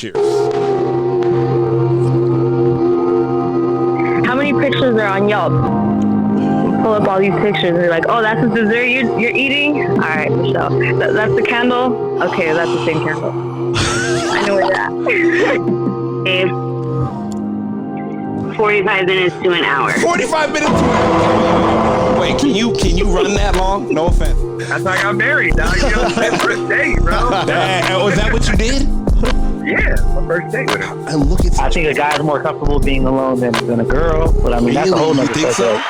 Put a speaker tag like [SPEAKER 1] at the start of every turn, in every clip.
[SPEAKER 1] Cheers.
[SPEAKER 2] How many pictures are on Yelp? Pull up all these pictures and you're like, oh, that's the dessert you're eating? All right, Michelle. That's the candle? Okay, that's the same candle. I know where you're at.
[SPEAKER 3] Babe, 45 minutes to an hour.
[SPEAKER 1] 45 minutes to an hour. Wait, can you run that long? No offense.
[SPEAKER 4] That's how I got married, dog. You know, my first date, bro.
[SPEAKER 1] Was that what you did?
[SPEAKER 4] Yeah, my first date with her.
[SPEAKER 1] And look at
[SPEAKER 5] I think a guy's more comfortable being alone than a girl, but I mean, that's a whole
[SPEAKER 1] you
[SPEAKER 5] nother
[SPEAKER 1] think so?
[SPEAKER 5] subject.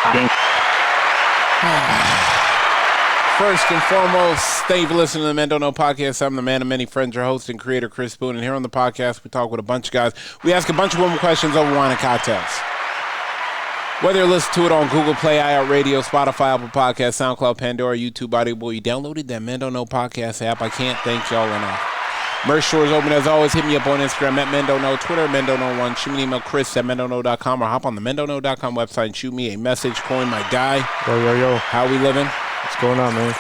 [SPEAKER 5] I think
[SPEAKER 1] First and foremost, thank you for listening to the Men Don't Know podcast. I'm the man of many friends, your host and creator, Chris Spoon. And here on the podcast, we talk with a bunch of guys. We ask a bunch of women questions over wine and cocktails. Whether you listen to it on Google Play, iHeartRadio, Spotify, Apple Podcasts, SoundCloud, Pandora, YouTube, Audible, you downloaded that Men Don't Know podcast app. I can't thank y'all enough. Merch store is open as always. Hit me up on Instagram at Men Don't Know, Twitter Men Don't Know 1. Shoot me an email, Chris at mendontknow.com, or hop on the mendontknow.com website and shoot me a message. Coin my guy.
[SPEAKER 6] Yo.
[SPEAKER 1] How we living?
[SPEAKER 6] What's going on, man?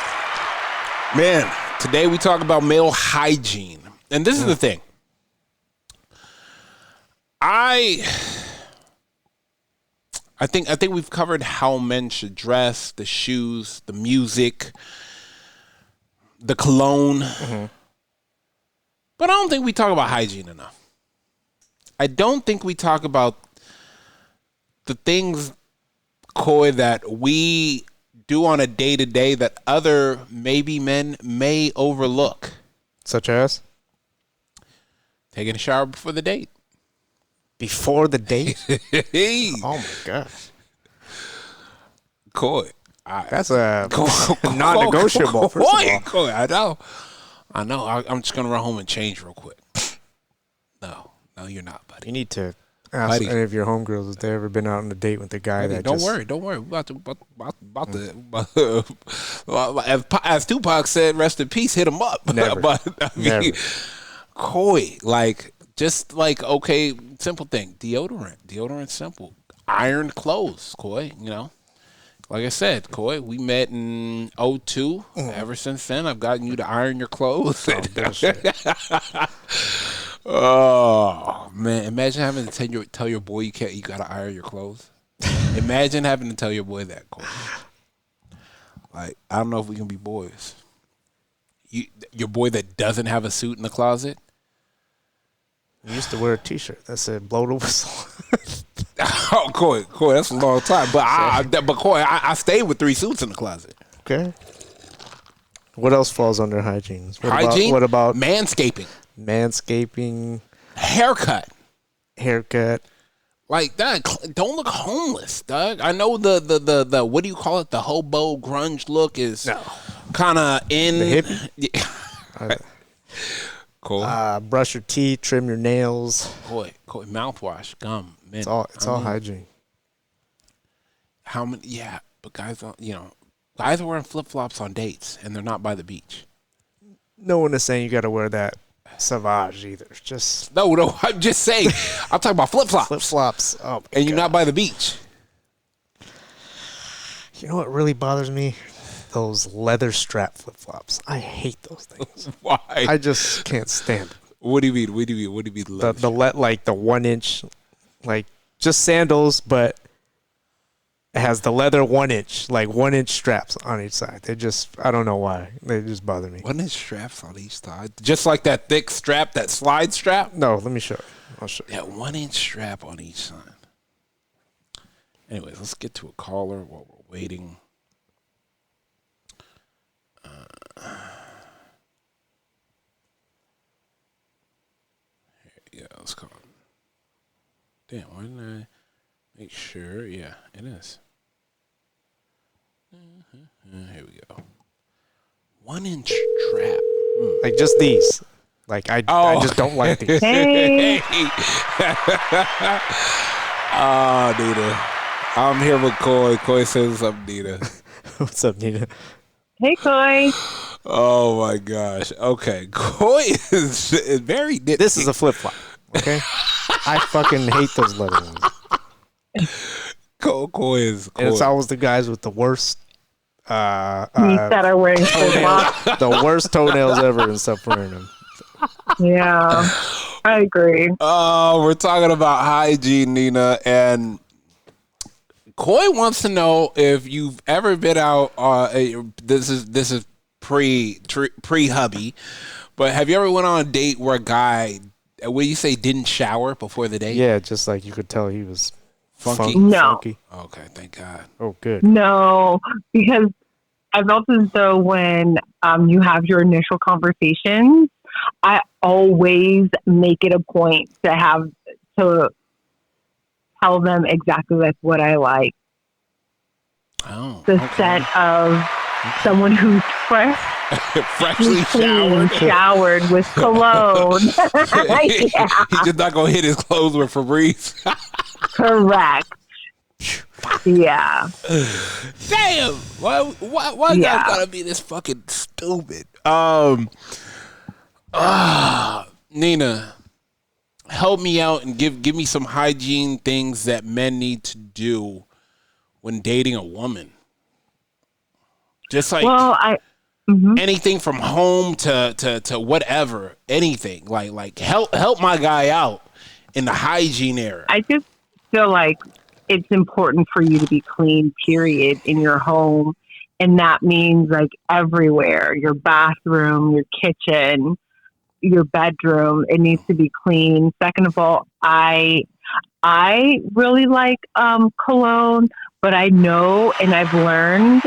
[SPEAKER 1] Man, today we talk about male hygiene. And this is the thing. I think we've covered how men should dress, the shoes, the music, the cologne. Mm-hmm. But I don't think we talk about hygiene enough. I don't think we talk about the things, Coy, that we do on a day-to-day that other maybe men may overlook.
[SPEAKER 6] Such as?
[SPEAKER 1] Taking a shower before the date.
[SPEAKER 6] Before the date?
[SPEAKER 1] Hey.
[SPEAKER 6] Oh, my gosh.
[SPEAKER 1] Coy.
[SPEAKER 6] That's a non-negotiable, first of all.
[SPEAKER 1] Coy, I know. I'm just going to run home and change real quick. No, you're not, buddy.
[SPEAKER 6] You need to ask any of your homegirls if they've ever been out on a date with a guy that
[SPEAKER 1] Don't worry. We're about to as Tupac said, rest in peace, hit him up.
[SPEAKER 6] Never.
[SPEAKER 1] But, I mean,
[SPEAKER 6] Never.
[SPEAKER 1] Coy, okay, simple thing. Deodorant, simple. Ironed clothes, Coy, you know. Like I said, Coy, we met in 2002. Ever since then, I've gotten you to iron your clothes. Oh, man. Imagine having to tell your boy you got to iron your clothes. Imagine having to tell your boy that, Coy. Like, I don't know if we can be boys. Your boy that doesn't have a suit in the closet?
[SPEAKER 6] I used to wear a T-shirt that said blow the whistle.
[SPEAKER 1] Oh, Coy, that's a long time. But Coy, I stayed with 3 suits in the closet.
[SPEAKER 6] Okay. What else falls under hygiene?
[SPEAKER 1] Hygiene?
[SPEAKER 6] What about
[SPEAKER 1] manscaping?
[SPEAKER 6] Manscaping.
[SPEAKER 1] Haircut. Like that. Don't look homeless, Doug. I know the what do you call it? The hobo grunge look is kind of in.
[SPEAKER 6] The hippie?
[SPEAKER 1] Cool.
[SPEAKER 6] Brush your teeth, trim your nails.
[SPEAKER 1] Coy, mouthwash, gum. Man,
[SPEAKER 6] it's all hygiene.
[SPEAKER 1] How many? Yeah, but guys are wearing flip flops on dates, and they're not by the beach.
[SPEAKER 6] No one is saying you got to wear that Savage either. Just
[SPEAKER 1] no. I'm just saying. I'm talking about flip flops.
[SPEAKER 6] Flip flops. Oh,
[SPEAKER 1] and you're not by the beach.
[SPEAKER 6] You know what really bothers me? Those leather strap flip flops. I hate those things.
[SPEAKER 1] Why?
[SPEAKER 6] I just can't stand it.
[SPEAKER 1] What do you mean? What do you mean?
[SPEAKER 6] Like the 1 inch, like just sandals, but it has the leather 1 inch, like 1 inch straps on each side. I don't know why. They just bother me.
[SPEAKER 1] 1 inch straps on each side, just like that thick strap, that slide strap.
[SPEAKER 6] No, let me show you. I'll show you.
[SPEAKER 1] Yeah, 1 inch strap on each side. Anyways, let's get to a caller while we're waiting. Yeah, let's call it. Damn, why didn't I make sure? Yeah, it is. Here we go. 1 inch strap.
[SPEAKER 6] Like just these. Like I just don't like these.
[SPEAKER 2] Hey.
[SPEAKER 1] Nita. I'm here with Coy. Coy says what's up, Nita.
[SPEAKER 6] What's up, Nita?
[SPEAKER 2] Hey, Coy.
[SPEAKER 1] Oh my gosh. Okay. Coy is very nitpicky.
[SPEAKER 6] This is a flip flop. Okay? I fucking hate those leather ones.
[SPEAKER 1] Coy is
[SPEAKER 6] And it's always the guys with the worst
[SPEAKER 2] that are wearing flip flops.
[SPEAKER 6] the worst toenails ever and stuff wearing them.
[SPEAKER 2] Yeah. I agree.
[SPEAKER 1] We're talking about hygiene, Nina, and Coy wants to know if you've ever been out. This is pre hubby, but have you ever went on a date where a guy, what you say, didn't shower before the date?
[SPEAKER 6] Yeah, just like you could tell he was
[SPEAKER 1] Funky?
[SPEAKER 2] No.
[SPEAKER 6] funky.
[SPEAKER 1] Okay, thank God.
[SPEAKER 6] Oh, good.
[SPEAKER 2] No, because I felt as though when you have your initial conversations, I always make it a point to tell them exactly like what I like.
[SPEAKER 1] Oh,
[SPEAKER 2] The
[SPEAKER 1] okay.
[SPEAKER 2] scent of someone who's
[SPEAKER 1] Freshly
[SPEAKER 2] clean,
[SPEAKER 1] showered.
[SPEAKER 2] showered with cologne. Yeah,
[SPEAKER 1] He's just not gonna hit his clothes with Febreze.
[SPEAKER 2] correct. Yeah.
[SPEAKER 1] Damn! Why
[SPEAKER 2] Yeah.
[SPEAKER 1] guys gotta be this fucking stupid? Nina, help me out and give me some hygiene things that men need to do when dating a woman. Just like anything from home to whatever, anything. Like help my guy out in the hygiene area.
[SPEAKER 2] I just feel like it's important for you to be clean, period, in your home. And that means like everywhere, your bathroom, your kitchen, your bedroom, it needs to be clean. Second of all, I really like cologne, but I know and I've learned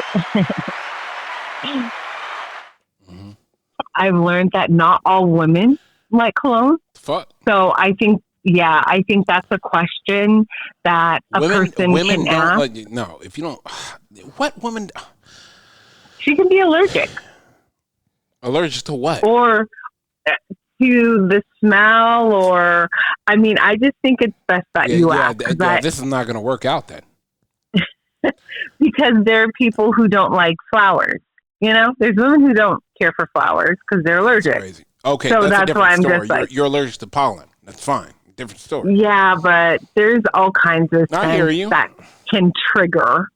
[SPEAKER 2] I've learned that not all women like cologne.
[SPEAKER 1] Fuck.
[SPEAKER 2] So I think that's a question that a person
[SPEAKER 1] women
[SPEAKER 2] can
[SPEAKER 1] don't
[SPEAKER 2] ask.
[SPEAKER 1] like, no, if you don't, what woman
[SPEAKER 2] She can be allergic
[SPEAKER 1] allergic to what?
[SPEAKER 2] or to the smell, or I mean, I just think it's best that you ask.
[SPEAKER 1] This is not going to work out then.
[SPEAKER 2] Because there are people who don't like flowers. You know, there's women who don't care for flowers because they're allergic.
[SPEAKER 1] That's crazy. Okay,
[SPEAKER 2] So
[SPEAKER 1] that's a
[SPEAKER 2] that's
[SPEAKER 1] different
[SPEAKER 2] why I'm
[SPEAKER 1] story.
[SPEAKER 2] just like,
[SPEAKER 1] You're allergic to pollen. That's fine. Different story.
[SPEAKER 2] yeah, but there's all kinds of
[SPEAKER 1] I hear you.
[SPEAKER 2] things that can trigger.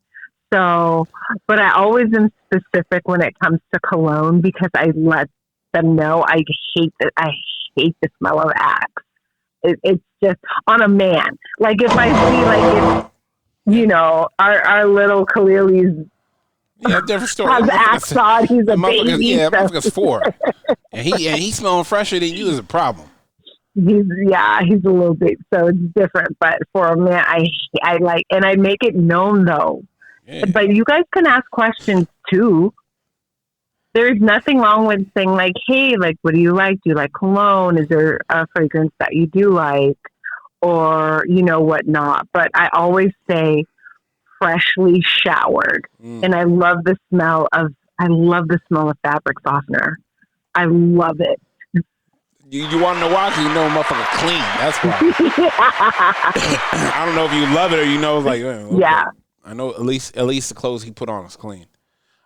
[SPEAKER 2] So, but I always am specific when it comes to cologne because I let them know I hate the smell of Axe. It's just on a man. Like if I see like if, you know, our little Khalili's
[SPEAKER 1] Yeah, different story.
[SPEAKER 2] has Axe on, he's a baby.
[SPEAKER 1] Yeah,
[SPEAKER 2] So
[SPEAKER 1] motherfucker's 4, and he's smelling fresher than you is a problem.
[SPEAKER 2] he's a little bit, so it's different. But for a man, I like, and I make it known though.
[SPEAKER 1] Yeah.
[SPEAKER 2] But you guys can ask questions too. There's nothing wrong with saying like, hey, like, what do you like? Do you like cologne? Is there a fragrance that you do like? Or, you know, whatnot. But I always say freshly showered. And I love the smell of fabric softener. I love it.
[SPEAKER 1] You want to know why? Because you know motherfucker clean. That's why. I don't know if you love it or you know, like, okay.
[SPEAKER 2] Yeah.
[SPEAKER 1] I know at least the clothes he put on is clean.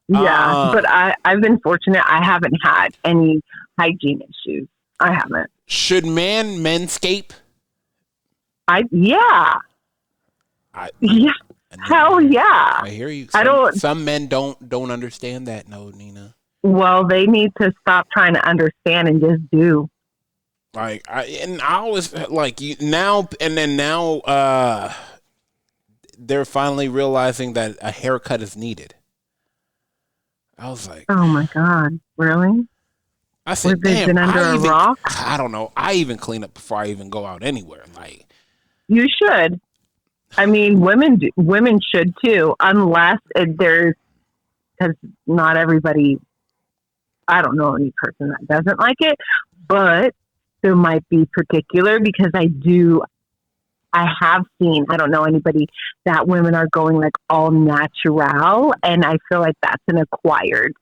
[SPEAKER 2] Yeah, but I've been fortunate. I haven't had any hygiene issues. I haven't.
[SPEAKER 1] Should manscape?
[SPEAKER 2] Yeah. Hell yeah.
[SPEAKER 1] I hear you. Some men don't understand that. No, Nina.
[SPEAKER 2] Well, they need to stop trying to understand and just do.
[SPEAKER 1] I always like you now, and then now they're finally realizing that a haircut is needed. I was like,
[SPEAKER 2] oh my God, really?
[SPEAKER 1] I said,
[SPEAKER 2] damn, been under a rock?
[SPEAKER 1] I don't know. I even clean up before I even go out anywhere. Like,
[SPEAKER 2] you should. I mean, women should too, unless because not everybody. I don't know any person that doesn't like it, but there might be particular because I have seen, I don't know anybody that women are going like all natural, and I feel like that's an acquired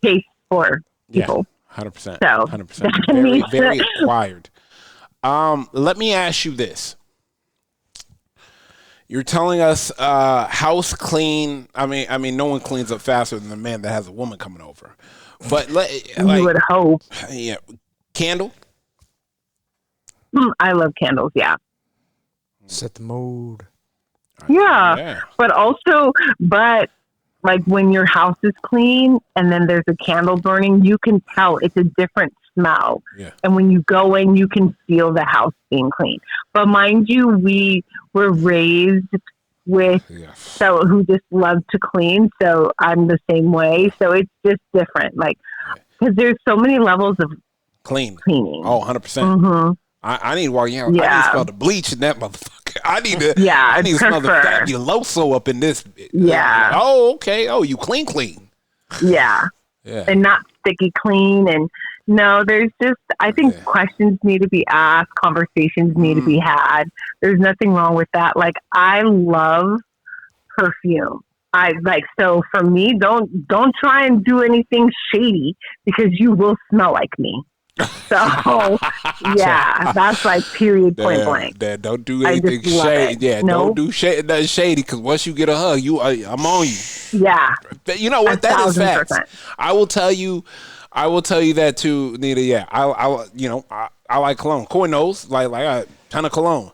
[SPEAKER 2] taste for people.
[SPEAKER 1] 100%. So 100%. Very acquired. Let me ask you this. You're telling us house clean. I mean, no one cleans up faster than the man that has a woman coming over. But
[SPEAKER 2] you would hope.
[SPEAKER 1] Yeah, candle.
[SPEAKER 2] I love candles. Yeah.
[SPEAKER 6] Set the mood.
[SPEAKER 2] Yeah. But like when your house is clean and then there's a candle burning, you can tell it's a different smell.
[SPEAKER 1] Yeah.
[SPEAKER 2] And when you go in, you can feel the house being clean. But mind you, we were raised with who just love to clean. So I'm the same way. So it's just different. Like, because there's so many levels of
[SPEAKER 1] cleaning.
[SPEAKER 2] Oh,
[SPEAKER 1] 100%.
[SPEAKER 2] Mm-hmm.
[SPEAKER 1] I need to walk in. I need to smell the bleach in that motherfucker. I need to smell the fabuloso up in this.
[SPEAKER 2] Yeah.
[SPEAKER 1] Oh, okay. Oh, you clean.
[SPEAKER 2] Yeah.
[SPEAKER 1] Yeah.
[SPEAKER 2] And not sticky clean. And no, there's just, I think questions need to be asked. Conversations need to be had. There's nothing wrong with that. Like, I love perfume. So for me, don't try and do anything shady because you will smell like me. So yeah, that's like period point blank.
[SPEAKER 1] Dad, don't do anything shady. Yeah, don't do nothing shady because once you get a hug, I'm on you.
[SPEAKER 2] Yeah,
[SPEAKER 1] but you know what? That is facts. I will tell you that too, Nita. Yeah, I like cologne. Coy knows, like a ton of cologne.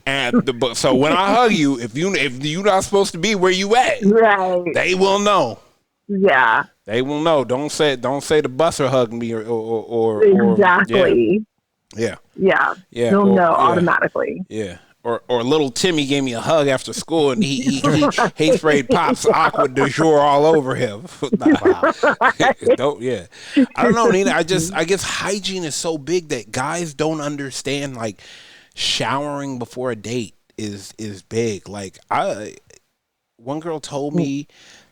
[SPEAKER 1] And so when I hug you, if you're not supposed to be where you at,
[SPEAKER 2] right,
[SPEAKER 1] they will know.
[SPEAKER 2] Yeah.
[SPEAKER 1] They will know. Don't say the busser hugged me or
[SPEAKER 2] exactly.
[SPEAKER 1] Yeah.
[SPEAKER 2] They'll know automatically.
[SPEAKER 1] Yeah. Or little Timmy gave me a hug after school and he sprayed Pop's Aqua du jour all over him. I don't know, Nina. I guess hygiene is so big that guys don't understand. Like, showering before a date is big. Like, one girl told me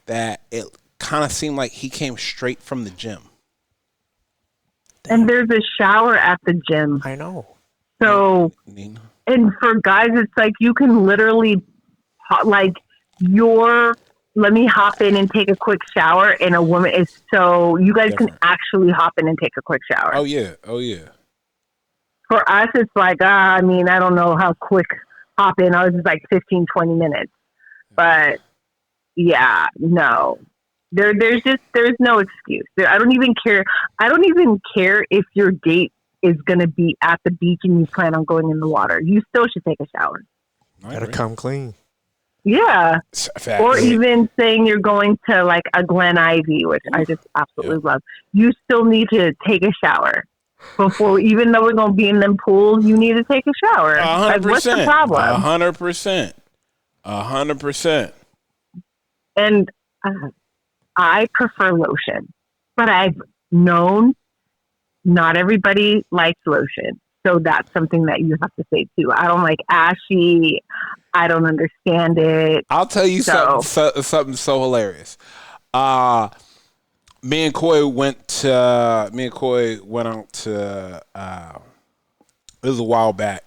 [SPEAKER 1] that it kind of seemed like he came straight from the gym.
[SPEAKER 2] And there's a shower at the gym.
[SPEAKER 6] I know.
[SPEAKER 2] So,
[SPEAKER 1] Nina.
[SPEAKER 2] And for guys, it's like you can literally, let me hop in and take a quick shower. And a woman is you guys can actually hop in and take a quick shower.
[SPEAKER 1] Oh, yeah.
[SPEAKER 2] For us, it's like, I don't know how quick hop in. I was just like 15, 20 minutes. But yeah, no. There's no excuse. I don't even care. I don't even care if your date is going to be at the beach and you plan on going in the water. You still should take a shower.
[SPEAKER 6] Gotta come clean.
[SPEAKER 2] Yeah. Or even saying you're going to like a Glen Ivy, which I just absolutely love. You still need to take a shower before, even though we're going to be in them pools, you need to take a shower.
[SPEAKER 1] 100%.
[SPEAKER 2] Like, what's the problem?
[SPEAKER 1] 100%. 100%.
[SPEAKER 2] And I prefer lotion, but I've known not everybody likes lotion. So that's something that you have to say too. I don't like ashy. I don't understand it.
[SPEAKER 1] I'll tell you something so hilarious. Me and Coy went out to, it was a while back.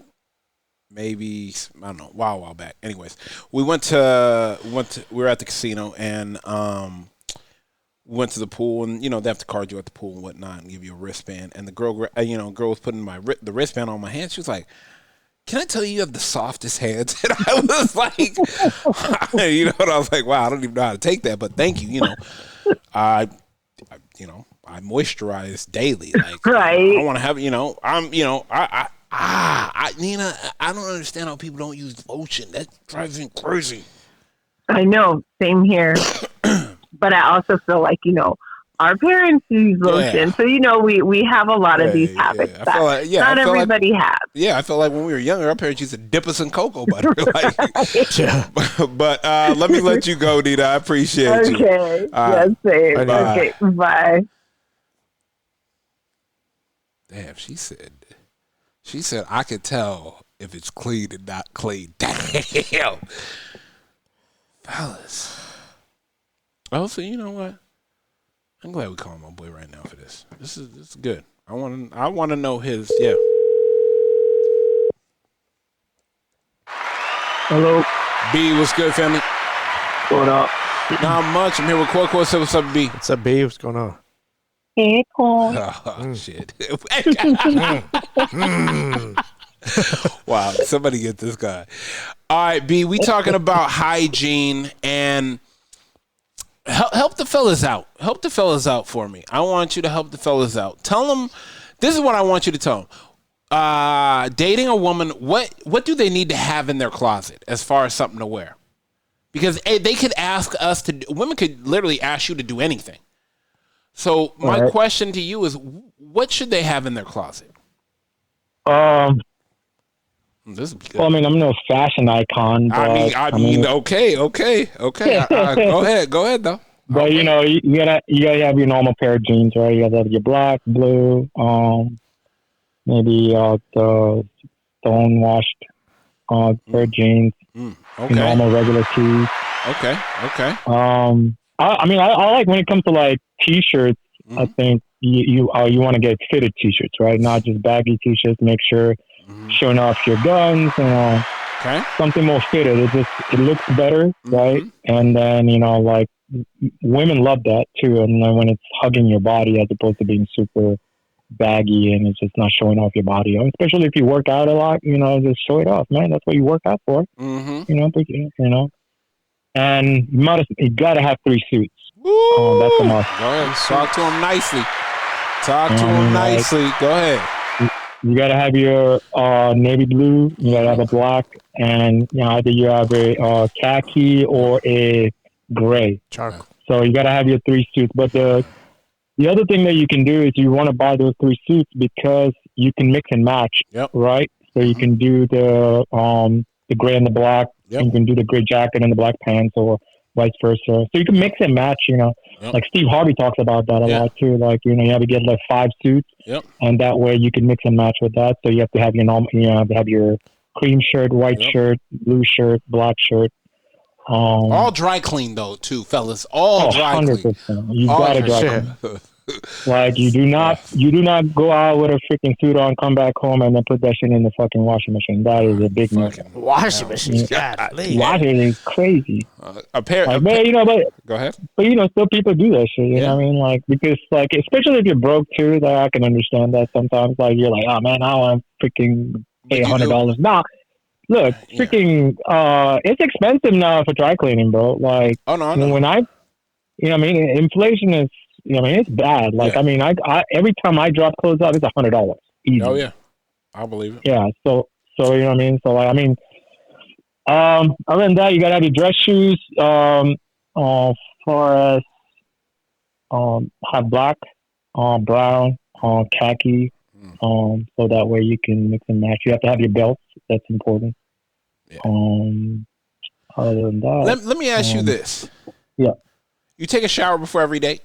[SPEAKER 1] Maybe, I don't know, a while back. Anyways, we were at the casino and, went to the pool and, they have to card you at the pool and whatnot and give you a wristband. And the girl was putting the wristband on my hand. She was like, "Can I tell you have the softest hands?" And I was like, I was like, wow, I don't even know how to take that, but thank you. I moisturize daily. Like,
[SPEAKER 2] right.
[SPEAKER 1] I want to have, Nina, I don't understand how people don't use lotion. That drives me crazy.
[SPEAKER 2] I know. Same here. But I also feel like, our parents use lotion. So, we have a lot of these habits that not everybody has.
[SPEAKER 1] Yeah, I felt like when we were younger, our parents used to dip us in cocoa butter. But let me let you go, Nina. I appreciate you.
[SPEAKER 2] Okay. Yes, same. Okay, bye.
[SPEAKER 1] Damn, she said, I could tell if it's clean and not clean. Damn. Fellas. Oh, so you know what? I'm glad we called my boy right now for this. This is good. I want to know his
[SPEAKER 5] Hello.
[SPEAKER 1] B, what's good, family?
[SPEAKER 5] What up?
[SPEAKER 1] Not much. I'm here with Coy. What's up, B?
[SPEAKER 6] What's up, B? What's going on?
[SPEAKER 2] Hey, Coy.
[SPEAKER 1] Oh, shit. Wow, somebody get this guy. All right, B, we talking about hygiene and help the fellas out. Help the fellas out for me. I want you to help the fellas out. Tell them, this is what I want you to tell them. Dating a woman, what do they need to have in their closet as far as something to wear? Because they could ask us women could literally ask you to do anything. So my question to you is, What should they have in their closet? This is good.
[SPEAKER 7] Well, I mean, I'm no fashion icon, but
[SPEAKER 1] I mean, okay. Go ahead, though.
[SPEAKER 7] But
[SPEAKER 1] Okay.
[SPEAKER 7] you know, you gotta have your normal pair of jeans, right? You gotta have your black, blue, maybe the stone washed pair of jeans,
[SPEAKER 1] Okay.
[SPEAKER 7] normal regular tees.
[SPEAKER 1] Okay.
[SPEAKER 7] I mean, I like when it comes to like t-shirts. I think you want to get fitted t-shirts, right? Not just baggy t-shirts. Make sure showing off your guns,
[SPEAKER 1] Okay.
[SPEAKER 7] something more fitted. It looks better, right? And then like women love that too. And then when it's hugging your body as opposed to being super baggy and it's just not showing off your body, especially if you work out a lot, just show it off, man. That's what you work out for, and you gotta have 3 suits. That's the must.
[SPEAKER 1] Go ahead. Talk to him nicely. Go ahead.
[SPEAKER 7] You gotta have your navy blue. You gotta have a black, and either you have a khaki or a gray.
[SPEAKER 6] Charcoal.
[SPEAKER 7] So you gotta have your 3 suits. But the other thing that you can do is you want to buy those 3 suits because you can mix and match, right? So you can do the gray and the black.
[SPEAKER 1] Yep.
[SPEAKER 7] You can do the gray jacket and the black pants, or vice versa. So you can mix and match. Like Steve Harvey talks about that a lot too. Like you have to get like 5 suits, and that way you can mix and match with that. So you have to have your normal. You have to have your cream shirt, white shirt, blue shirt, black shirt.
[SPEAKER 1] All dry clean though, too, fellas. All dry
[SPEAKER 7] 100%.
[SPEAKER 1] clean.
[SPEAKER 7] You gotta dry clean. Like you do not go out with a freaking suit on, come back home, and then put that shit in the fucking washing machine. That is a big no.
[SPEAKER 6] Washing machine.
[SPEAKER 7] Washing is crazy.
[SPEAKER 1] A pair.
[SPEAKER 7] But
[SPEAKER 1] go ahead.
[SPEAKER 7] But still people do that shit. You know what I mean? Like because like especially if you're broke too, like I can understand that sometimes. Like you're like, oh man, I want freaking pay $100. Nah, look, freaking, it's expensive now for dry cleaning, bro. Like, when inflation is. It's bad. Like, I mean, I every time I drop clothes out, it's $100. Easy.
[SPEAKER 1] Oh yeah, I believe it.
[SPEAKER 7] Yeah. So you know what I mean. So like, I mean, other than that, you gotta have your dress shoes. For us, have black, brown, khaki. So that way you can mix and match. You have to have your belts. That's important.
[SPEAKER 1] Yeah.
[SPEAKER 7] Other than that,
[SPEAKER 1] let me ask you this.
[SPEAKER 7] Yeah.
[SPEAKER 1] You take a shower before every date?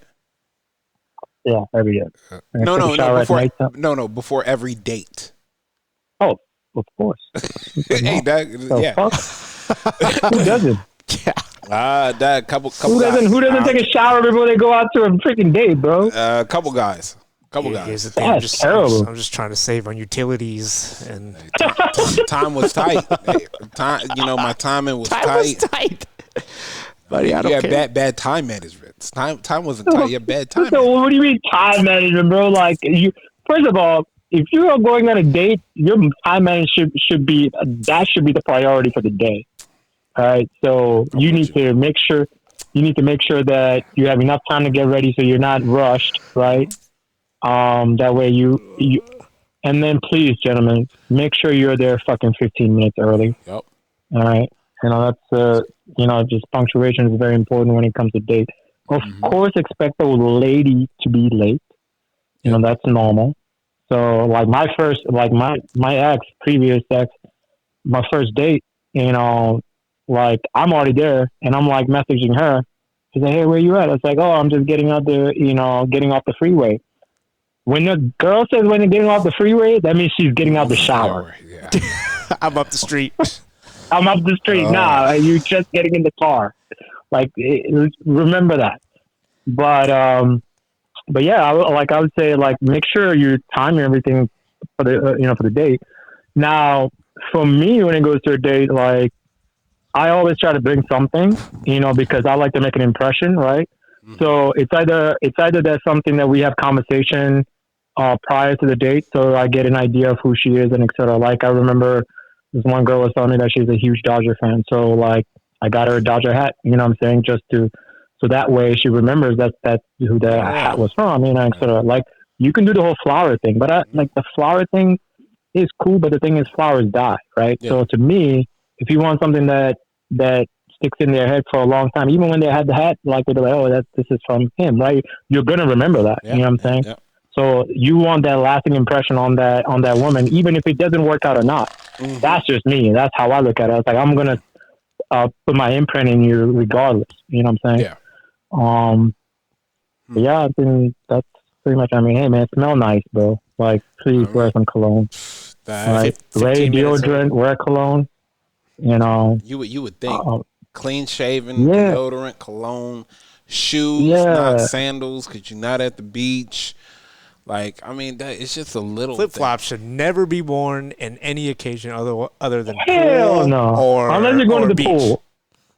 [SPEAKER 7] Yeah, every day.
[SPEAKER 1] Before every date.
[SPEAKER 7] Oh, of course.
[SPEAKER 1] Hey,
[SPEAKER 7] Who doesn't?
[SPEAKER 1] Couple
[SPEAKER 7] who doesn't take a shower before they go out to a freaking date, bro?
[SPEAKER 1] Couple guys.
[SPEAKER 6] Here's the thing.
[SPEAKER 7] That's terrible.
[SPEAKER 6] I'm just trying to save on utilities and
[SPEAKER 1] time was tight. My timing was tight.
[SPEAKER 6] Buddy, I don't care.
[SPEAKER 1] Bad time management. Time wasn't tight. You had bad time.
[SPEAKER 7] So what do you mean time management, bro? Like first of all, if you are going on a date, your time management should be the priority for the day. All right. So you need to make sure that you have enough time to get ready, so you're not rushed, right? That way you and then please, gentlemen, make sure you're there fucking 15 minutes early.
[SPEAKER 1] Yep.
[SPEAKER 7] All right. That's just punctuation is very important when it comes to dates. Of course, expect the lady to be late. That's normal. So, like my previous ex, my first date, like I'm already there, and I'm like messaging her. She's like, "Hey, where you at?" I was like, "Oh, I'm just getting off the freeway." When the girl says when you're getting off the freeway, that means she's getting out the shower.
[SPEAKER 1] Yeah.
[SPEAKER 6] I'm up the street.
[SPEAKER 7] I'm up the street. Nah, you're just getting in the car. Like, remember that. But yeah, I would say, like, make sure you time everything for the date. Now, for me, when it goes to a date, like, I always try to bring something, because I like to make an impression, right? So it's either that's something that we have conversation prior to the date, so I get an idea of who she is and etc. Like, I remember this one girl was telling me that she's a huge Dodger fan, so like I got her a Dodger hat. You know what I'm saying? So that way she remembers that's who the hat was from. Etc. Like, you can do the whole flower thing, but like the flower thing is cool, but the thing is flowers die, right? Yeah. So to me, if you want something that sticks in their head for a long time, even when they had the hat, like they're like, oh, this is from him, right? You're gonna remember that. You know what I'm saying? Yeah. So you want that lasting impression on that woman, even if it doesn't work out or not.
[SPEAKER 1] Mhm.
[SPEAKER 7] That's just me. That's how I look at it. It's like I'm gonna put my imprint in you regardless. You know what I'm saying?
[SPEAKER 1] Yeah.
[SPEAKER 7] But yeah, I think that's pretty much. I mean, hey man, smell nice, bro. Like, please wear some cologne.
[SPEAKER 1] That-
[SPEAKER 7] Right?
[SPEAKER 6] 15
[SPEAKER 7] Wear
[SPEAKER 6] minutes
[SPEAKER 7] deodorant, wear cologne. You know.
[SPEAKER 1] You would think clean shaven,
[SPEAKER 7] Yeah.
[SPEAKER 1] deodorant, cologne, shoes, not
[SPEAKER 7] Yeah.
[SPEAKER 1] sandals, because you're not at the beach. Like, I mean, it's just a little
[SPEAKER 6] Flip flops should never be worn in any occasion other than
[SPEAKER 7] Hell
[SPEAKER 6] pool
[SPEAKER 7] no.
[SPEAKER 6] or
[SPEAKER 7] Unless you're going
[SPEAKER 6] or
[SPEAKER 7] to the
[SPEAKER 6] beach.
[SPEAKER 7] pool.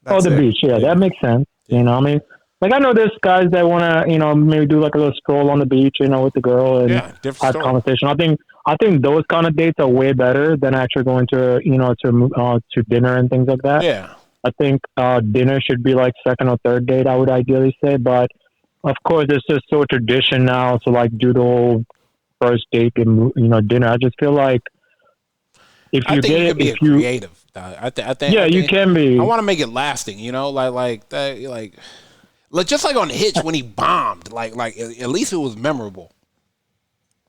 [SPEAKER 6] That's
[SPEAKER 7] the
[SPEAKER 6] it.
[SPEAKER 7] beach. Yeah, that makes sense. You know, I mean, like I know there's guys that want to, you know, maybe do like a little stroll on the beach, you know, with the girl and
[SPEAKER 1] different
[SPEAKER 7] have
[SPEAKER 1] story.
[SPEAKER 7] conversation. I think those kind of dates are way better than actually going to, you know, to dinner and things like that.
[SPEAKER 1] Yeah.
[SPEAKER 7] I think dinner should be like second or third date, I would ideally say. But of course, it's just so tradition now to like do the whole first date and, you know, dinner. I just feel like if
[SPEAKER 1] I
[SPEAKER 7] you
[SPEAKER 1] think
[SPEAKER 7] get
[SPEAKER 1] you
[SPEAKER 7] it,
[SPEAKER 1] could be
[SPEAKER 7] if you,
[SPEAKER 1] creative. I think.
[SPEAKER 7] yeah,
[SPEAKER 1] I
[SPEAKER 7] you
[SPEAKER 1] think,
[SPEAKER 7] can be.
[SPEAKER 1] I want to make it lasting. You know, like that, like just like on Hitch when he bombed. Like at least it was memorable.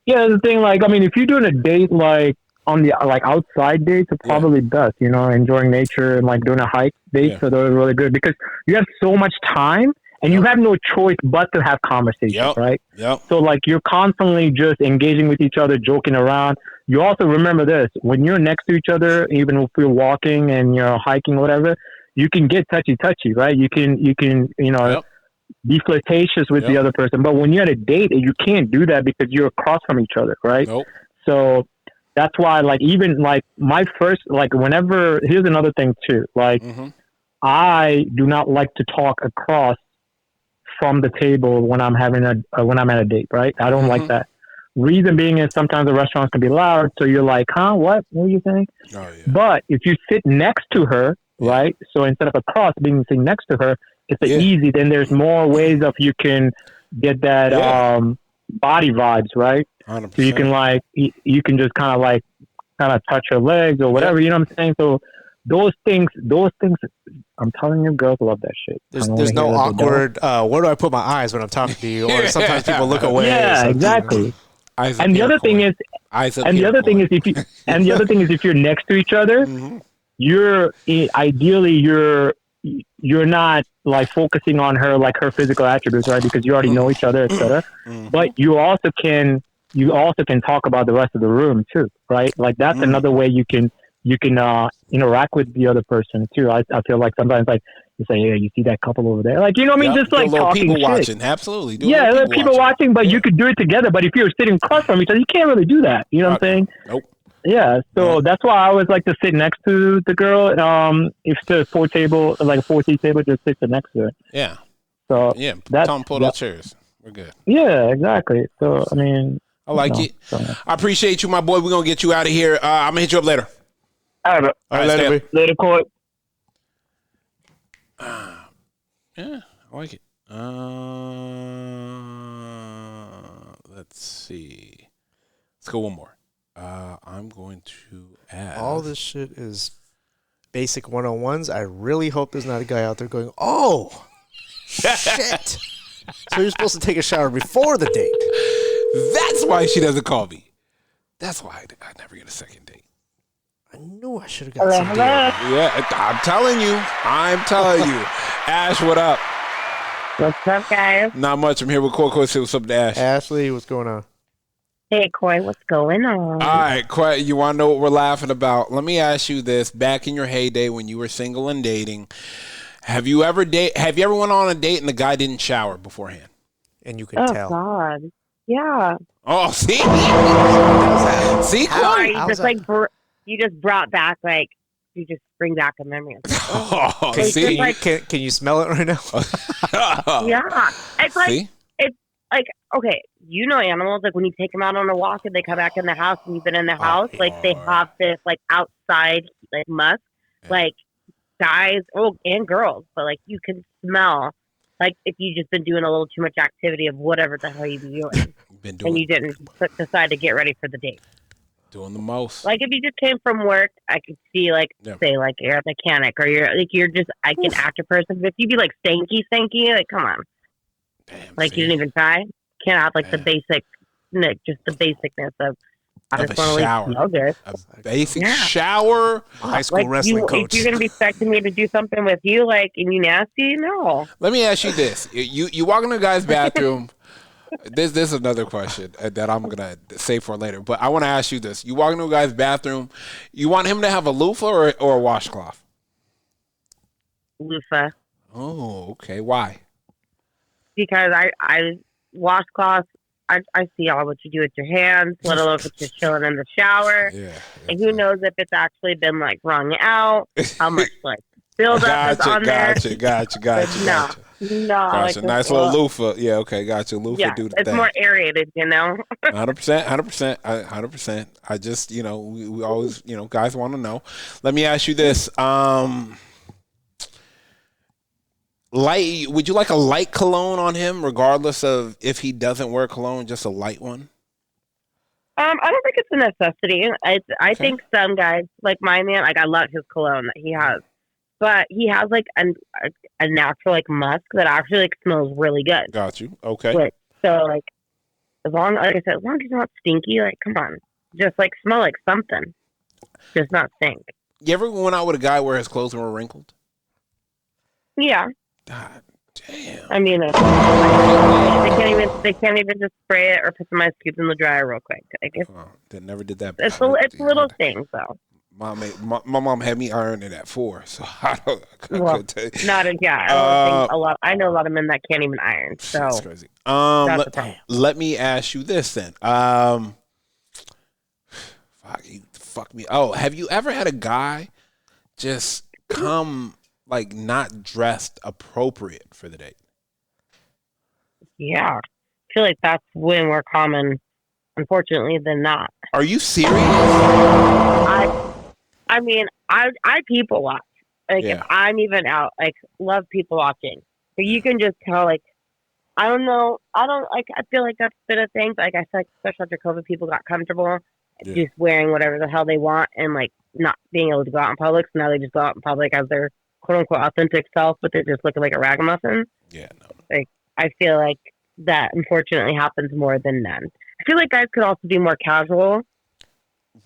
[SPEAKER 7] Yeah, the thing, like, I mean, if you're doing a date, like, on the, like, outside dates, it's probably best, you know, enjoying nature and, like, doing a hike date, so those are really good, because you have so much time, and you have no choice but to have conversations, right?
[SPEAKER 1] Yep.
[SPEAKER 7] So, like, you're constantly just engaging with each other, joking around. You also remember this, when you're next to each other, even if you're walking and you're hiking, whatever, you can get touchy-touchy, right? You can, you know, be flirtatious with the other person. But when you're at a date, you can't do that because you're across from each other, right?
[SPEAKER 1] Nope.
[SPEAKER 7] So that's why, like, even like my first, like, whenever, here's another thing too. Like, I do not like to talk across from the table when I'm having when I'm at a date, right? I don't like that. Reason being is sometimes the restaurants can be loud. So you're like, huh, what are you saying?
[SPEAKER 1] Oh, yeah.
[SPEAKER 7] But if you sit next to her, right? So instead of across, being sitting next to her, it's easy. Then there's more ways of you can get that body vibes, right?
[SPEAKER 1] 100%.
[SPEAKER 7] So you can like you can just kind of touch her legs or whatever. You know what I'm saying? So those things. I'm telling you, girls love that shit.
[SPEAKER 6] There's no awkward. Where do I put my eyes when I'm talking to you? Or sometimes people look away.
[SPEAKER 7] Yeah, exactly. And the other thing is, if you're next to each other, you're not like focusing on her, like her physical attributes, right? Because you already know each other, etc. But you also can talk about the rest of the room too, right? Like that's another way you can interact with the other person too. I feel like sometimes like you say, yeah, you see that couple over there, like, you know what I mean? Just like talking
[SPEAKER 1] people
[SPEAKER 7] shit.
[SPEAKER 1] watching, absolutely.
[SPEAKER 7] People watching, but you could do it together. But if you're sitting across from each other, you can't really do that. You know what I'm saying?
[SPEAKER 1] Nope.
[SPEAKER 7] Yeah, so that's why I always like to sit next to the girl. If it's a four-seat table, just sit next to her.
[SPEAKER 1] Yeah.
[SPEAKER 7] So
[SPEAKER 1] Tom, pull those chairs. We're good.
[SPEAKER 7] Yeah, exactly. So I mean,
[SPEAKER 1] I like it. I appreciate you, my boy. We're gonna get you out of here. I'm gonna hit you up later.
[SPEAKER 7] All right, later, Court.
[SPEAKER 1] Yeah, I like it. Let's see. Let's go one more. I'm going to ask.
[SPEAKER 6] All this shit is basic 101s. I really hope there's not a guy out there going, oh, shit. So you're supposed to take a shower before the date.
[SPEAKER 1] That's why she doesn't call me. That's why I never get a second date.
[SPEAKER 6] I knew I should have got some deal.
[SPEAKER 1] Yeah, I'm telling you. Ash, what up?
[SPEAKER 3] What's up, guys?
[SPEAKER 1] Not much. I'm here with Coy. Say what's up to Ash.
[SPEAKER 6] Ashley, what's going on?
[SPEAKER 3] Hey, Coy, what's going on?
[SPEAKER 1] All right, Coy, you want to know what we're laughing about? Let me ask you this. Back in your heyday when you were single and dating, have you ever went on a date and the guy didn't shower beforehand?
[SPEAKER 6] And you could tell.
[SPEAKER 3] Oh, God. Yeah.
[SPEAKER 1] Oh, see? See,
[SPEAKER 3] Coy?
[SPEAKER 1] Coy?
[SPEAKER 3] You just brought back, like, you just bring back a memory.
[SPEAKER 1] Oh, see?
[SPEAKER 6] Can you smell it right now?
[SPEAKER 3] Yeah. It's like,
[SPEAKER 1] see?
[SPEAKER 3] it's like, okay, you know animals, like when you take them out on a walk and they come back in the house and you've been in the house, like they have this, like, outside, like, musk, like, guys, and girls, but, like, you can smell, like, if you just been doing a little too much activity of whatever the hell you've been doing. And you didn't decide to get ready for the date.
[SPEAKER 1] Doing the most.
[SPEAKER 3] Like if you just came from work, I could see say like you're a mechanic or you're just I can act a person. But if you be like stanky, like come on.
[SPEAKER 1] Damn,
[SPEAKER 3] like you didn't even try. Can't have like the basic just the basicness of I
[SPEAKER 1] Of
[SPEAKER 3] just
[SPEAKER 1] a
[SPEAKER 3] want to
[SPEAKER 1] shower.
[SPEAKER 3] smell good.
[SPEAKER 1] A basic
[SPEAKER 3] Yeah.
[SPEAKER 1] shower.
[SPEAKER 6] High school wrestling
[SPEAKER 3] If
[SPEAKER 6] coach.
[SPEAKER 3] you're gonna be expecting me to do something with you, like, and you nasty, no.
[SPEAKER 1] Let me ask you this: you walk into a guy's bathroom. This is another question that I'm gonna save for later. But I want to ask you this: you walk into a guy's bathroom, you want him to have a loofah or a washcloth?
[SPEAKER 3] Loofah.
[SPEAKER 1] Oh, okay. Why?
[SPEAKER 3] Because I washcloth. I see all what you do with your hands, let alone if it's just chilling in the shower.
[SPEAKER 1] Yeah.
[SPEAKER 3] And who knows if it's actually been like wrung out, how much like buildup is on there.
[SPEAKER 1] Gotcha.
[SPEAKER 3] No,
[SPEAKER 1] Nice little loofah. Yeah, okay, gotcha. Loofah
[SPEAKER 3] yeah,
[SPEAKER 1] do the
[SPEAKER 3] it's
[SPEAKER 1] thing.
[SPEAKER 3] more aerated,
[SPEAKER 1] 100%. I just, we always, guys want to know. Let me ask you this. Would you like a light cologne on him, regardless of if he doesn't wear cologne, just a light one?
[SPEAKER 3] I don't think it's a necessity. I think some guys, like my man, like I love his cologne that he has, but he has like a natural like musk that actually like smells really good.
[SPEAKER 1] Got you. Okay.
[SPEAKER 3] Like, so like as long as he's not stinky, like come on, just like smell like something, just not stink.
[SPEAKER 1] You ever went out with a guy where his clothes were wrinkled?
[SPEAKER 3] Yeah.
[SPEAKER 1] God damn.
[SPEAKER 3] I mean, they can't even just spray it or put some ice cubes in the dryer real quick. I guess
[SPEAKER 1] They never did that.
[SPEAKER 3] it's little things though.
[SPEAKER 1] My mom had me iron it at 4, so I
[SPEAKER 3] Well,
[SPEAKER 1] tell you.
[SPEAKER 3] not a yeah. I don't think a lot. I know a lot of men that can't even iron. So
[SPEAKER 1] That's crazy.
[SPEAKER 3] that's the problem.
[SPEAKER 1] Let me ask you this then. Fuck me. Oh, have you ever had a guy just come like not dressed appropriate for the date?
[SPEAKER 3] Yeah, I feel like that's way more common, unfortunately, than not.
[SPEAKER 1] Are you serious?
[SPEAKER 3] I mean, I people watch. Like
[SPEAKER 1] Yeah.
[SPEAKER 3] if I'm even out, like love people watching. So you can just tell. Like I don't know. I feel like that's been a thing. Like I feel like especially after COVID, people got comfortable just wearing whatever the hell they want and like not being able to go out in public. So now they just go out in public as their quote unquote authentic self, but they're just looking like a ragamuffin.
[SPEAKER 1] Yeah, no.
[SPEAKER 3] Like I feel like that unfortunately happens more than men. I feel like guys could also be more casual.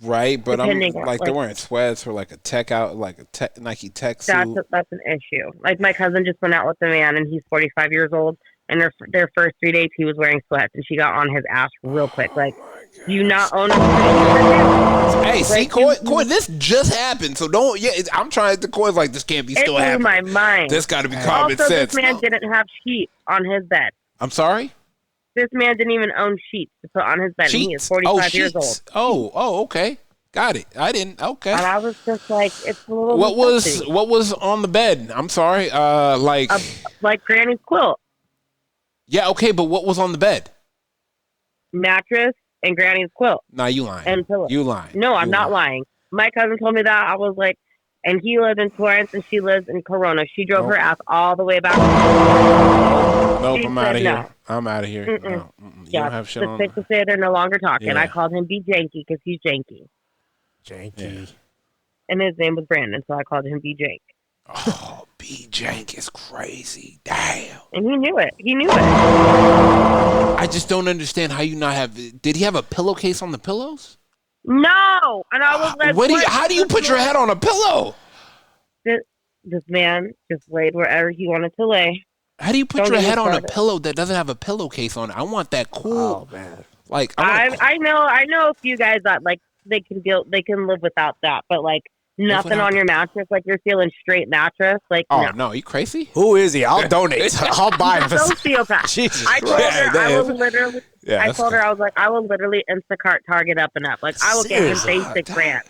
[SPEAKER 1] Right, but I'm
[SPEAKER 3] Depending on,
[SPEAKER 1] like they're wearing sweats or like a tech out, like a Nike tech suit.
[SPEAKER 3] That's an issue. Like my cousin just went out with a man and he's 45 years old, and their first 3 dates he was wearing sweats and she got on his ass real quick. Like, do you not own a
[SPEAKER 1] Hey, see,
[SPEAKER 3] like,
[SPEAKER 1] Coy, this just happened. So don't. Yeah, I'm trying to. Coy's like, this can't be still
[SPEAKER 3] It blew
[SPEAKER 1] happening.
[SPEAKER 3] my mind.
[SPEAKER 1] This got to be common
[SPEAKER 3] Also,
[SPEAKER 1] sense.
[SPEAKER 3] this man didn't have sheets on his bed.
[SPEAKER 1] I'm sorry.
[SPEAKER 3] This man didn't even own sheets to put on his bed. And he is 45 years old.
[SPEAKER 1] Oh, okay. Got it. I didn't. Okay.
[SPEAKER 3] And I was just like, it's a little.
[SPEAKER 1] What
[SPEAKER 3] disgusting.
[SPEAKER 1] was on the bed? I'm sorry.
[SPEAKER 3] Like Granny's quilt,
[SPEAKER 1] Yeah. Okay, but what was on the bed?
[SPEAKER 3] mattress, and Granny's quilt.
[SPEAKER 1] Nah, you lying.
[SPEAKER 3] And pillow.
[SPEAKER 1] You lying.
[SPEAKER 3] No, I'm
[SPEAKER 1] You
[SPEAKER 3] not lying. My cousin told me that. I was like, and he lives in Torrance and she lives in Corona. She drove her ass all the way back.
[SPEAKER 1] Nope,
[SPEAKER 3] She
[SPEAKER 1] I'm out of
[SPEAKER 3] said
[SPEAKER 1] here.
[SPEAKER 3] no.
[SPEAKER 1] I'm out of here.
[SPEAKER 3] Mm-mm.
[SPEAKER 1] No, you
[SPEAKER 3] Yeah,
[SPEAKER 1] don't have shit
[SPEAKER 3] the
[SPEAKER 1] on.
[SPEAKER 3] six to say they're no longer talking.
[SPEAKER 1] Yeah.
[SPEAKER 3] I called him B Janky because he's janky,
[SPEAKER 6] Janky.
[SPEAKER 1] Yeah.
[SPEAKER 3] and his name was Brandon, so I called him B Jank.
[SPEAKER 1] Oh, B Jank is crazy. Damn.
[SPEAKER 3] And he knew it. He knew it.
[SPEAKER 1] I just don't understand how you not have. Did he have a pillowcase on the pillows?
[SPEAKER 3] No, and I was like,
[SPEAKER 1] How do you put your head on a pillow?
[SPEAKER 3] This man just laid wherever he wanted to lay.
[SPEAKER 1] How do you put
[SPEAKER 3] Don't
[SPEAKER 1] your
[SPEAKER 3] get me
[SPEAKER 1] head on a
[SPEAKER 3] started.
[SPEAKER 1] pillow that doesn't have a pillowcase on it? I want that cool.
[SPEAKER 6] Oh man.
[SPEAKER 1] Like
[SPEAKER 3] I know a few guys that like they can live without that, but like nothing
[SPEAKER 1] without
[SPEAKER 3] on your mattress, like you're feeling straight mattress, like
[SPEAKER 1] Oh
[SPEAKER 3] no.
[SPEAKER 1] no, you crazy?
[SPEAKER 6] Who is he? I'll donate. I'll buy him.
[SPEAKER 3] Sociopath.
[SPEAKER 6] Jesus
[SPEAKER 3] I told
[SPEAKER 6] Christ.
[SPEAKER 3] her I will literally.
[SPEAKER 1] Yeah,
[SPEAKER 3] I
[SPEAKER 1] that's
[SPEAKER 3] told her I was like, I will literally Instacart Target up and up. Like I will get him
[SPEAKER 6] Seriously?
[SPEAKER 3] basic brand.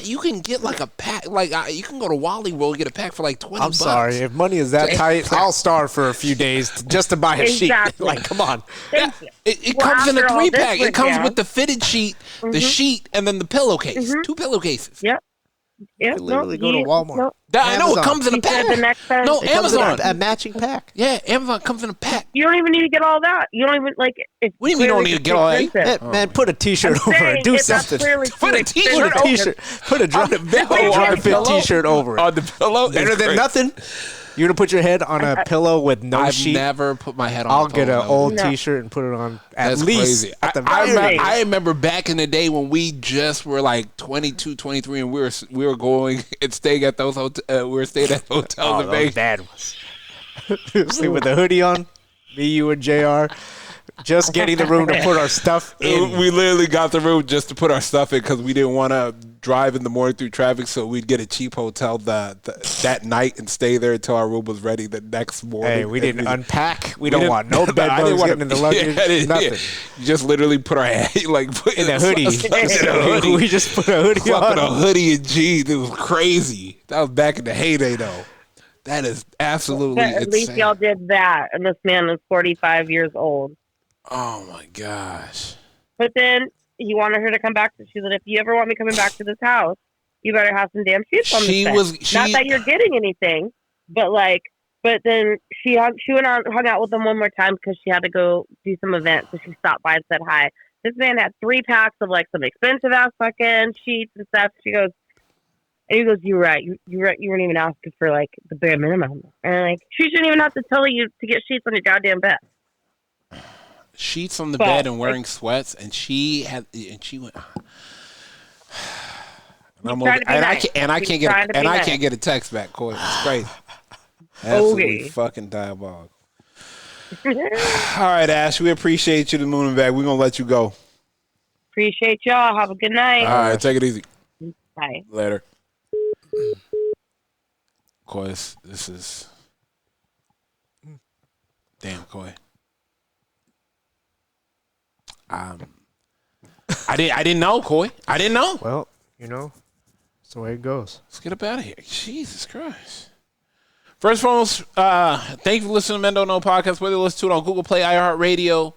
[SPEAKER 1] You can get like a pack. Like you can go to Wally World and get a pack for like $20.
[SPEAKER 6] I'm sorry. If money is that tight, I'll starve for a few days just to buy a sheet.
[SPEAKER 3] Exactly.
[SPEAKER 6] Like, come on.
[SPEAKER 3] Thank you.
[SPEAKER 1] It
[SPEAKER 3] Well,
[SPEAKER 1] comes in a
[SPEAKER 3] after all
[SPEAKER 1] 3-pack.
[SPEAKER 3] this
[SPEAKER 1] It comes
[SPEAKER 3] went
[SPEAKER 1] with the fitted sheet, the sheet, and then the pillowcase. 2 pillowcases.
[SPEAKER 3] Yep. Yeah,
[SPEAKER 6] You literally go to Walmart.
[SPEAKER 3] No,
[SPEAKER 1] I know it
[SPEAKER 6] Amazon.
[SPEAKER 1] comes in a
[SPEAKER 3] he said
[SPEAKER 1] pack.
[SPEAKER 3] the next time.
[SPEAKER 1] No,
[SPEAKER 6] It comes in
[SPEAKER 1] Amazon.
[SPEAKER 6] a matching pack.
[SPEAKER 1] Yeah, Amazon comes in a pack.
[SPEAKER 3] You don't even need to get all that. You don't even like. It's
[SPEAKER 1] What do you mean you don't
[SPEAKER 3] clearly
[SPEAKER 1] need to get all that?
[SPEAKER 3] expensive.
[SPEAKER 6] Man, put a T-shirt
[SPEAKER 3] I'm
[SPEAKER 6] over
[SPEAKER 3] saying
[SPEAKER 6] it. Do
[SPEAKER 3] if that's
[SPEAKER 6] something.
[SPEAKER 3] clearly
[SPEAKER 1] Put a
[SPEAKER 3] too
[SPEAKER 1] t-shirt
[SPEAKER 3] expensive,
[SPEAKER 6] Put a T-shirt. Put a dry
[SPEAKER 1] pillow,
[SPEAKER 6] dry
[SPEAKER 1] on the
[SPEAKER 6] fit
[SPEAKER 1] pillow?
[SPEAKER 6] T-shirt over it.
[SPEAKER 1] On the pillow.
[SPEAKER 6] Better
[SPEAKER 1] It's
[SPEAKER 6] than
[SPEAKER 1] crazy.
[SPEAKER 6] nothing. You're gonna put your head on a pillow with no
[SPEAKER 1] I've
[SPEAKER 6] sheet.
[SPEAKER 1] never put my head on.
[SPEAKER 6] I'll
[SPEAKER 1] a
[SPEAKER 6] get an
[SPEAKER 1] pillow.
[SPEAKER 6] old
[SPEAKER 3] No.
[SPEAKER 6] T-shirt and put it on.
[SPEAKER 1] That's
[SPEAKER 6] At least
[SPEAKER 1] crazy.
[SPEAKER 6] at the
[SPEAKER 1] I
[SPEAKER 6] very least.
[SPEAKER 1] remember back in the day when we just were like 22, 23, and we were going and staying at those we were staying at hotels
[SPEAKER 6] Oh,
[SPEAKER 1] in
[SPEAKER 6] those
[SPEAKER 1] Vegas.
[SPEAKER 6] bad ones. Sleep with the hoodie on. Me, you, and JR. Just getting the room to put our stuff in.
[SPEAKER 1] We literally got the room just to put our stuff in because we didn't want to drive in the morning through traffic, so we'd get a cheap hotel that night and stay there until our room was ready the next morning.
[SPEAKER 6] Hey, we didn't unpack. We don't
[SPEAKER 1] didn't-
[SPEAKER 6] want no bed
[SPEAKER 1] I didn't
[SPEAKER 6] bugs
[SPEAKER 1] wanna-
[SPEAKER 6] getting in the luggage.
[SPEAKER 1] Yeah,
[SPEAKER 6] nothing.
[SPEAKER 1] You just literally put our head like put
[SPEAKER 6] In a hoodie.
[SPEAKER 1] in a hoodie.
[SPEAKER 6] We just put a hoodie
[SPEAKER 1] Fucking a
[SPEAKER 6] on.
[SPEAKER 1] hoodie and jeans. It was crazy. That was back in the heyday, though. That is absolutely
[SPEAKER 3] But at least
[SPEAKER 1] insane.
[SPEAKER 3] y'all did that, and this man was 45 years old.
[SPEAKER 1] Oh my gosh.
[SPEAKER 3] But then he wanted her to come back. She said, "If you ever want me coming back to this house, you better have some damn sheets on
[SPEAKER 1] She
[SPEAKER 3] this bed."
[SPEAKER 1] was-
[SPEAKER 3] Not
[SPEAKER 1] she-
[SPEAKER 3] that you're getting anything, but like. But then she went on, hung out with him one more time because she had to go do some event. So she stopped by and said hi. This man had 3 packs of like some expensive ass fucking sheets and stuff. She goes, and he goes, "You're right. You weren't even asking for like the bare minimum." And I'm like, she shouldn't even have to tell you to get sheets on your goddamn bed.
[SPEAKER 1] Sheets on the
[SPEAKER 3] But-
[SPEAKER 1] bed and wearing sweats, and she went. And, I'm over,
[SPEAKER 3] trying to be
[SPEAKER 1] and,
[SPEAKER 3] nice.
[SPEAKER 1] I
[SPEAKER 3] He's
[SPEAKER 1] can't get
[SPEAKER 3] trying to be
[SPEAKER 1] and I
[SPEAKER 3] nice.
[SPEAKER 1] can't get a text back, Coy. It's crazy. Absolutely
[SPEAKER 3] Okay.
[SPEAKER 1] fucking diabolical. All right, Ash, we appreciate you the moon and back. We're gonna let you go.
[SPEAKER 3] Appreciate y'all. Have a good night.
[SPEAKER 1] All right, take it easy.
[SPEAKER 3] Bye.
[SPEAKER 1] Later. Coy, this is damn, Coy. I didn't know, Coy. I didn't know.
[SPEAKER 6] Well, you know, that's the way it goes.
[SPEAKER 1] Let's get up out of here. Jesus Christ. First and foremost, thank you for listening to Men Don't Know Podcast. Whether you listen to it on Google Play, iHeartRadio,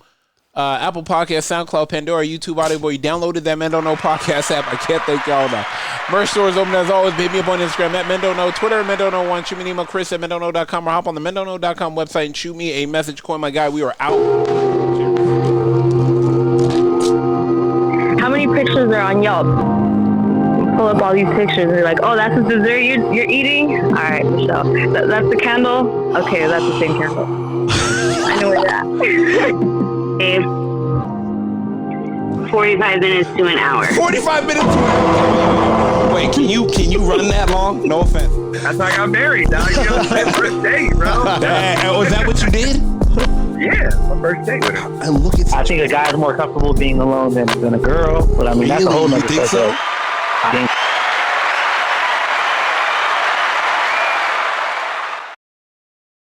[SPEAKER 1] Apple Podcasts, SoundCloud, Pandora, YouTube, Audio Boy, you downloaded that Men Don't Know Podcast app. I can't thank y'all enough. Merch store is open as always. Hit me up on Instagram at Men Don't Know, Twitter at Men Don't Know 1. Shoot me an email, Chris at MenDon'tKnow.com, or hop on the MenDon'tKnow.com website and shoot me a message. Coin, my guy. We are out.
[SPEAKER 2] How many pictures are on Yelp? Pull up all these pictures and you're like, oh, that's the dessert you're eating? All right, Michelle. That's the candle? Okay, that's the same candle. I know where you're at.
[SPEAKER 8] Dave, 45 minutes to an hour.
[SPEAKER 1] 45 minutes. Wait, can you run that long? No offense.
[SPEAKER 4] That's how I got married, dog. You know, it's first date, bro.
[SPEAKER 1] Was that what you did?
[SPEAKER 4] Yeah, my first date with him.
[SPEAKER 1] And look at
[SPEAKER 7] I think a guy's more comfortable being alone than a girl, but I mean, that's a whole
[SPEAKER 1] Really?
[SPEAKER 7] nother
[SPEAKER 1] You think
[SPEAKER 7] subject.
[SPEAKER 1] so?
[SPEAKER 7] I think